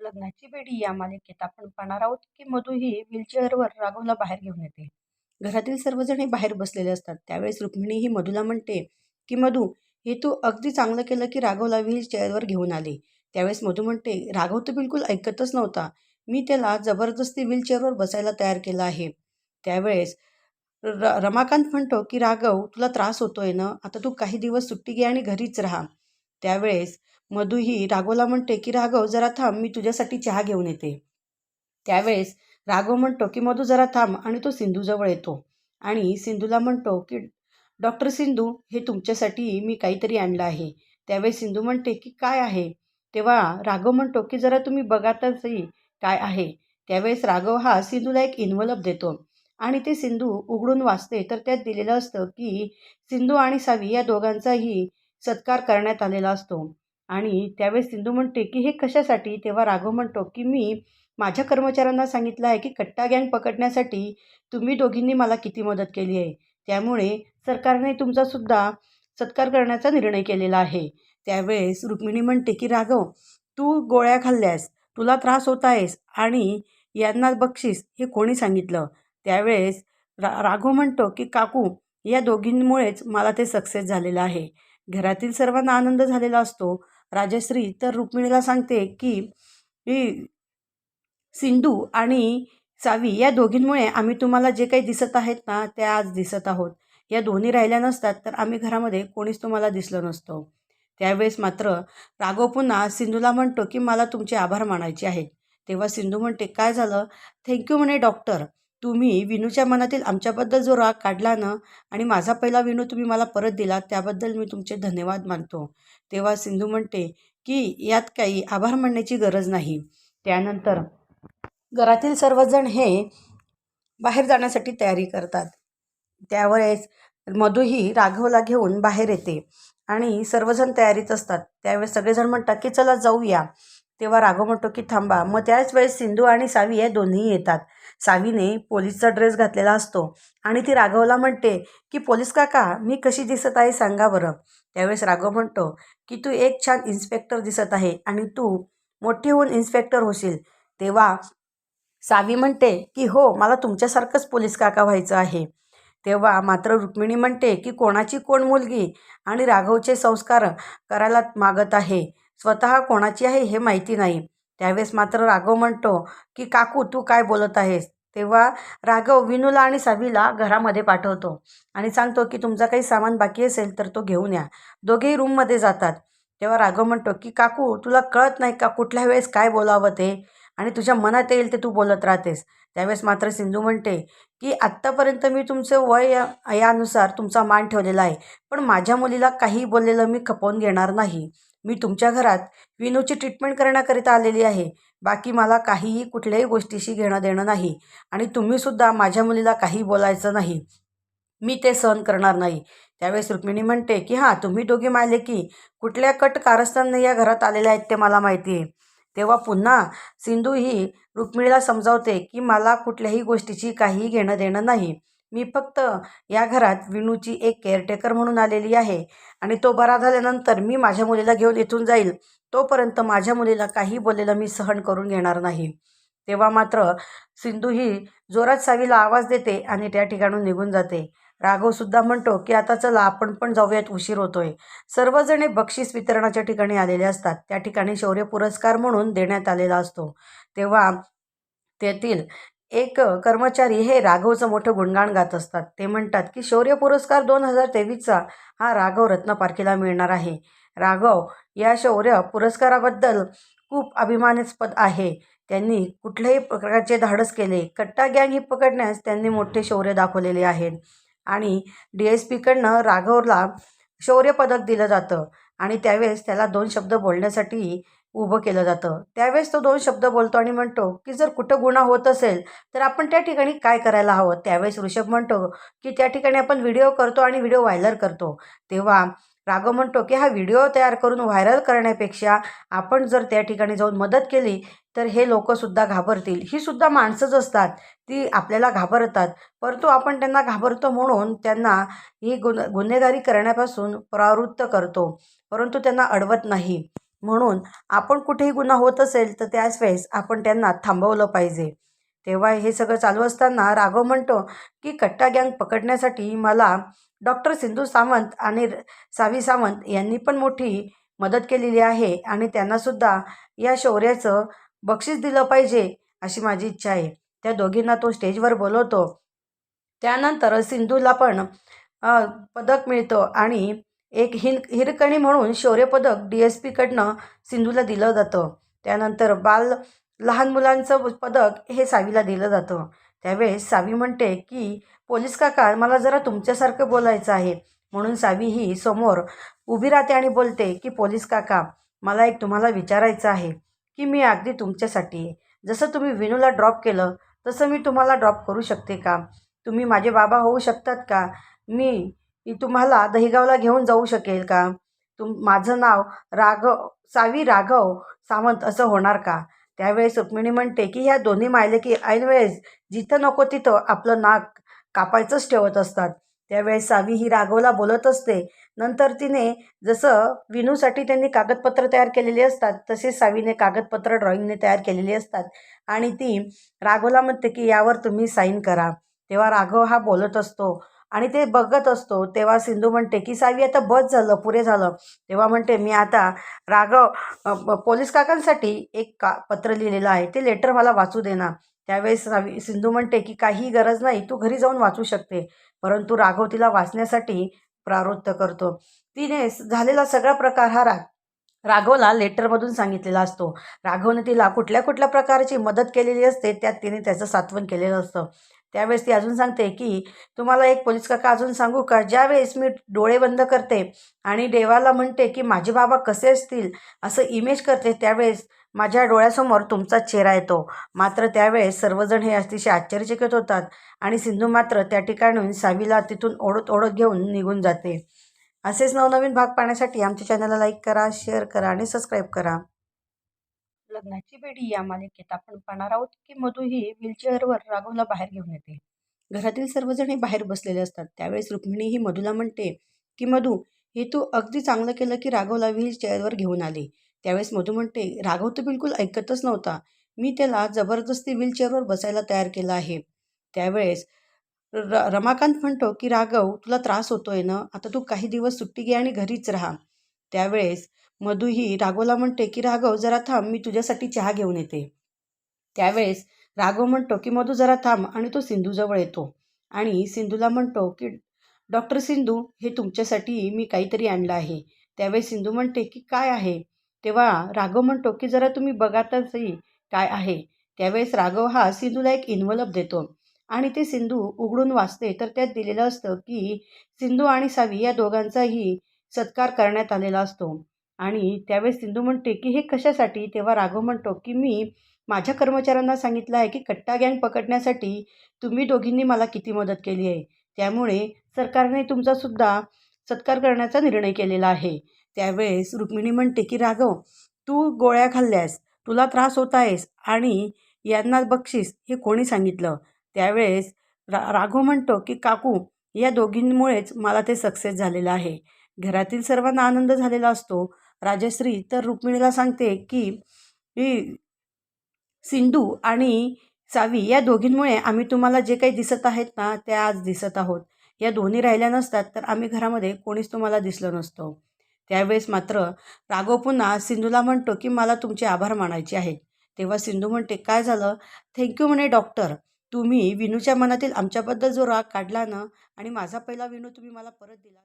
लग्नाची बेडी या मालिकेत आपण पाहणार आहोत की मधू ही व्हीलचेअरवर राघवला बाहेर घेऊन येते. घरातील सर्वजणी बाहेर बसलेले असतात. त्यावेळेस रुक्मिणी ही मधूला म्हणते की मधू, हे तू अगदी चांगलं केलं की राघवला व्हीलचेअरवर घेऊन आले. त्यावेळेस मधू म्हणते, राघव तर बिलकुल ऐकतच नव्हता. मी त्याला जबरदस्ती व्हीलचेअरवर बसायला तयार केलं आहे. त्यावेळेस रमाकांत म्हणतो की राघव, तुला त्रास होतोय ना, आता तू काही दिवस सुट्टी घे आणि घरीच राहा. त्यावेळेस मधू ही राघवला म्हणते की राघव जरा थांब, मी तुझ्यासाठी चहा घेऊन येते. त्यावेळेस राघव म्हणतो की मधू जरा थांब आणि तो सिंधूजवळ येतो आणि सिंधूला म्हणतो की डॉक्टर सिंधू, हे तुमच्यासाठी मी काहीतरी आणलं आहे. त्यावेळेस सिंधू म्हणते की काय आहे. तेव्हा राघव म्हणतो की जरा तुम्ही बघा तर सही काय आहे. त्यावेळेस राघव हा सिंधूला एक इन्व्हलप देतो आणि ते सिंधू उघडून वाचते तर त्यात दिलेलं असतं की सिंधू आणि सावी या दोघांचाही सत्कार करण्यात आलेला असतो. आणि त्यावेळेस सिंधू म्हणते की हे कशासाठी. तेव्हा राघव म्हणतो की मी माझ्या कर्मचाऱ्यांना सांगितलं आहे की कट्टा गँग पकडण्यासाठी तुम्ही दोघींनी मला किती मदत केली आहे, त्यामुळे सरकारने तुमचा सुद्धा सत्कार करण्याचा निर्णय केलेला आहे. त्यावेळेस रुक्मिणी म्हणते की राघव, तू गोळ्या खाल्ल्यास तुला त्रास होत आहेस आणि यांना बक्षीस हे कोणी सांगितलं. त्यावेळेस राघव म्हणतो की काकू, या दोघींमुळेच मला ते सक्सेस झालेलं आहे. घरातील सर्वांना आनंद झालेला असतो. राजश्री तर रुक्मिणीला सांगते की सिंधू आणि सावी या दोघींमुळे आम्ही तुम्हाला जे काही दिसत आहेत ना, ते आज दिसत आहोत. या दोन्ही राहिल्या नसतात तर आम्ही घरामध्ये कोणीच तुम्हाला दिसलं नसतं. त्यावेळेस मात्र राघव पुन्हा सिंधूला म्हणतो की मला तुमचे आभार मानायचे आहेत. तेव्हा सिंधू म्हणते, काय झालं. थँक्यू म्हणे डॉक्टर, तुम्ही विनूच्या मनातील आमच्याबद्दल जो राग काढला ना आणि माझा पहिला विनू तुम्ही मला परत दिला, त्याबद्दल मी तुमचे धन्यवाद मानतो. तेव्हा सिंधू म्हणते की यात काही आभार मानण्याची गरज नाही. त्यानंतर घरातील सर्वजण हे बाहेर जाण्यासाठी तयारी करतात. त्यावेळेस मधू ही राघवला घेऊन बाहेर येते आणि सर्वजण तयारीत असतात. त्यावेळेस सगळेजण म्हणतात की चला जाऊया. तेव्हा राघव म्हणतो की थांबा. मग त्याच वेळेस सिंधू आणि सावी हे दोन्ही येतात. सावीने पोलीसचा ड्रेस घातलेला असतो आणि ती राघवला म्हणते की पोलीस काका, मी कशी दिसत आहे सांगा बरं. त्यावेळेस राघव म्हणतो की तू एक छान इन्स्पेक्टर दिसत आहे आणि तू मोठी होऊन इन्स्पेक्टर होशील. तेव्हा सावी म्हणते की हो, मला तुमच्यासारखंच पोलीस काका व्हायचं आहे. तेव्हा मात्र रुक्मिणी म्हणते की कोणाची कोण मुलगी आणि राघवचे संस्कार करायला मागत आहे, स्वतः कोणाची आहे हे माहिती नाही. त्यावेळेस मात्र राघव म्हणतो की काकू, तू काय बोलत आहेस. तेव्हा राघव विनूला आणि सावीला घरामध्ये पाठवतो आणि सांगतो की तुमचा काही सामान बाकी असेल तर तो घेऊन या. दोघेही रूममध्ये जातात. तेव्हा राघव म्हणतो की काकू, तुला कळत नाही का कुठल्या वेळेस काय बोलावं ते, आणि तुझ्या मनात येईल ते तू बोलत राहतेस. त्यावेळेस मात्र सिंधू म्हणते की आत्तापर्यंत मी तुमचं वय यानुसार तुमचा मान ठेवलेला आहे, पण माझ्या मुलीला काही बोललेलं मी खपवून घेणार नाही. मी तुमच्या घरात विनूची ट्रीटमेंट करण्याकरिता आलेली आहे. बाकी मला काहीही कुठल्याही गोष्टीशी घेणं देणं नाही आणि तुम्हीसुद्धा माझ्या मुलीला काही बोलायचं नाही. मी ते सहन करणार नाही. त्यावेळेस रुक्मिणी म्हणते की हां, तुम्ही दोघी मायले की कुठल्या कट कारस्थाने या घरात आलेल्या आहेत ते मला माहिती आहे. तेव्हा पुन्हा सिंधू ही रुक्मिणीला समजावते की मला कुठल्याही गोष्टीची काहीही घेणं देणं नाही. मी फक्त या घरात विनूची एक केअरटेकर म्हणून आलेली आहे आणि तो बरा झाल्यानंतर मी माझ्या मुलीला घेऊन इथून जाईल. तोपर्यंत माझ्या मुलीला काही बोललेलं मी सहन करून घेणार नाही. तेव्हा मात्र सिंधू ही जोरात सावीला आवाज देते आणि त्या ठिकाणून निघून जाते. राघवसुद्धा म्हणतो की आता चला, आपण पण जाऊयात, उशीर होतोय. सर्वजणे बक्षीस वितरणाच्या ठिकाणी आलेले असतात. त्या ठिकाणी शौर्य पुरस्कार म्हणून देण्यात आलेला असतो. तेव्हा तेथील एक कर्मचारी हे राघवचं मोठं गुणगान गात असतात. ते म्हणतात की शौर्य पुरस्कार 2023चा हा राघव रत्नपारखीला मिळणार आहे. राघव या शौर्य पुरस्काराबद्दल खूप अभिमानास्पद आहे. त्यांनी कुठल्याही प्रकारचे धाडस केले. कट्टा गँग ही पकडण्यास त्यांनी मोठे शौर्य दाखवलेले आहे आणि DSPकडनं राघवला शौर्य पदक दिलं जातं आणि त्यावेळेस त्याला 2 शब्द बोलण्यासाठी उभं केलं जातं. त्यावेळेस तो 2 शब्द बोलतो आणि म्हणतो की जर कुठं गुन्हा होत असेल तर आपण त्या ठिकाणी काय करायला हवं. त्यावेळेस ऋषभ म्हणतो की त्या ठिकाणी आपण व्हिडिओ करतो आणि व्हिडिओ व्हायरल करतो. तेव्हा राघव म्हणतो की हा व्हिडिओ तयार करून व्हायरल करण्यापेक्षा आपण जर त्या ठिकाणी जाऊन मदत केली तर हे लोकंसुद्धा घाबरतील. ही सुद्धा माणसंच असतात, ती आपल्याला घाबरतात, परंतु आपण त्यांना घाबरतो म्हणून त्यांना ही गुन्हेगारी करण्यापासून प्रवृत्त करतो, परंतु त्यांना अडवत नाही. म्हणून आपण कुठेही गुन्हा होत असेल तर त्याच वेळेस आपण त्यांना थांबवलं पाहिजे. तेव्हा हे सगळं चालू असताना राघव म्हणतो की कट्टा गँग पकडण्यासाठी मला डॉक्टर सिंधू सावंत आणि सावी सावंत यांनी पण मोठी मदत केलेली आहे आणि त्यांनासुद्धा या शौर्याचं बक्षीस दिलं पाहिजे अशी माझी इच्छा आहे. त्या दोघींना तो स्टेजवर बोलवतो. त्यानंतर सिंधूला पण पदक मिळतं आणि एक हिरकणी म्हणून शौर्य पदक DSPकडनं सिंधूला दिलं जातं. त्यानंतर लहान मुलांचं पदक हे सावीला दिलं जातं. त्यावेळेस सावी म्हणते की पोलीस काका मला जरा तुमच्यासारखं बोलायचं आहे. म्हणून सावी ही समोर उभी राहते आणि बोलते की पोलीस काका मला एक तुम्हाला विचारायचं आहे की मी अगदी तुमच्यासाठी आहे. जसं तुम्ही विनूला ड्रॉप केलं तसं मी तुम्हाला ड्रॉप करू शकते का? तुम्ही माझे बाबा होऊ शकतात का? मी तुम्हाला दहिगावला घेऊन जाऊ शकेल का? माझं नाव सावी राघव सावंत असं होणार का? त्यावेळेस रुक्मिणी म्हणते की ह्या दोन्ही मायलेकी ऐनवेळेस जिथं नको तिथं आपलं नाक कापायचंच ठेवत असतात. त्यावेळेस सावी ही राघवला बोलत असते. नंतर तिने जसं विनूसाठी त्यांनी कागदपत्र तयार केलेली असतात तसेच सावीने कागदपत्र ड्रॉइंगने तयार केलेली असतात आणि ती राघवला म्हणते की यावर तुम्ही साईन करा. तेव्हा राघव हा बोलत असतो आणि ते बघत असतो. तेव्हा सिंधू म्हणते की सावी आता बस झालं, पुरे झालं. तेव्हा म्हणते मी आता पोलीस काकांसाठी एक पत्र लिहिलेलं आहे, ते लेटर मला वाचू देणार. त्यावेळेस सिंधू म्हणते की काही गरज नाही, तू घरी जाऊन वाचू शकते. परंतु राघव तिला वाचण्यासाठी प्रवृत्त करतो. तिने झालेला सगळा प्रकार हा राघवला लेटरमधून सांगितलेला असतो. राघवने तिला कुठल्या कुठल्या प्रकारची मदत केलेली असते त्यात तिने त्याचं सात्वन केलेलं असतं. त्यावेळेस ती अजून सांगते की तुम्हाला एक पोलीस काका अजून सांगू का? ज्यावेळेस मी डोळे बंद करते आणि देवाला म्हणते की माझे बाबा कसे असतील असं इमेज करते त्यावेळेस माझ्या डोळ्यासमोर तुमचा चेहरा येतो. मात्र त्यावेळेस सर्वजण हे अतिशय आश्चर्यचकित होतात आणि सिंधू मात्र त्या ठिकाणून सावीला तिथून ओढत ओढत घेऊन निघून जाते. असेच नवनवीन भाग पाहण्यासाठी आमच्या चॅनलला लाईक करा, शेअर करा आणि सबस्क्राईब करा. लग्नाची बेडी या मालिकेत आपण पाहणार आहोत की मधू ही व्हीलचेअरवर राघवला बाहेर घेऊन येते. घरातील सर्वजण बाहेर बसलेले असतात. त्यावेळेस रुक्मिणी ही मधूला म्हणते की मधू, हे तू अगदी चांगलं केलं की राघवला व्हीलचेअरवर घेऊन आली. त्यावेळेस मधू म्हणते राघव तर बिलकुल ऐकतच नव्हता. मी त्याला जबरदस्ती व्हीलचेअरवर बसायला तयार केलं आहे. त्यावेळेस रमाकांत म्हणतो की राघव तुला त्रास होतोय ना, आता तू काही दिवस सुट्टी घे आणि घरीच राहा. त्यावेळेस मधू ही राघवला म्हणते की राघव जरा थांब, मी तुझ्यासाठी चहा घेऊन येते. त्यावेळेस राघव म्हणतो की मधू जरा थांब आणि तो सिंधूजवळ येतो आणि सिंधूला म्हणतो की डॉक्टर सिंधू, हे तुमच्यासाठी मी काहीतरी आणलं आहे. त्यावेळेस सिंधू म्हणते की काय आहे? तेव्हा राघव म्हणतो की जरा तुम्ही बघा तर सही काय आहे. त्यावेळेस राघव हा सिंधूला एक इन्व्हलप देतो आणि ते सिंधू उघडून वाचते तर त्यात दिलेलं असतं की सिंधू आणि सावी या दोघांचाही सत्कार करण्यात आलेला असतो. आणि त्यावेळेस सिंधू म्हणते की हे कशासाठी? तेव्हा राघव म्हणतो की मी माझ्या कर्मचाऱ्यांना सांगितलं आहे की कट्टा गँग पकडण्यासाठी तुम्ही दोघींनी मला किती मदत केली आहे. त्यामुळे सरकारने तुमचासुद्धा सत्कार करण्याचा निर्णय केलेला आहे. त्यावेळेस रुक्मिणी म्हणते की राघव, तू गोळ्या खाल्ल्यास तुला त्रास होत आहेस आणि यांना बक्षीस हे कोणी सांगितलं? त्यावेळेस राघव म्हणतो की काकू, या दोघींमुळेच मला ते सक्सेस झालेलं आहे. घरातील सर्वांना आनंद झालेला असतो. राजश्री तर रुक्मिणीला सांगते की सिंधू आणि सावी या दोघींमुळे आम्ही तुम्हाला जे काही दिसत आहेत ना ते आज दिसत आहोत. या दोन्ही राहिल्या नसतात तर आम्ही घरामध्ये कोणीच तुम्हाला दिसलं नसतं. त्यावेळेस मात्र राघव पुन्हा सिंधूला म्हणतो की मला तुमचे आभार मानायचे आहेत. तेव्हा सिंधू म्हणते काय झालं? थँक्यू म्हणे डॉक्टर. तुम्ही विनूच्या मनातील आमच्याबद्दल जो राग काढला ना आणि माझा पहिला विनू तुम्ही मला परत दिला.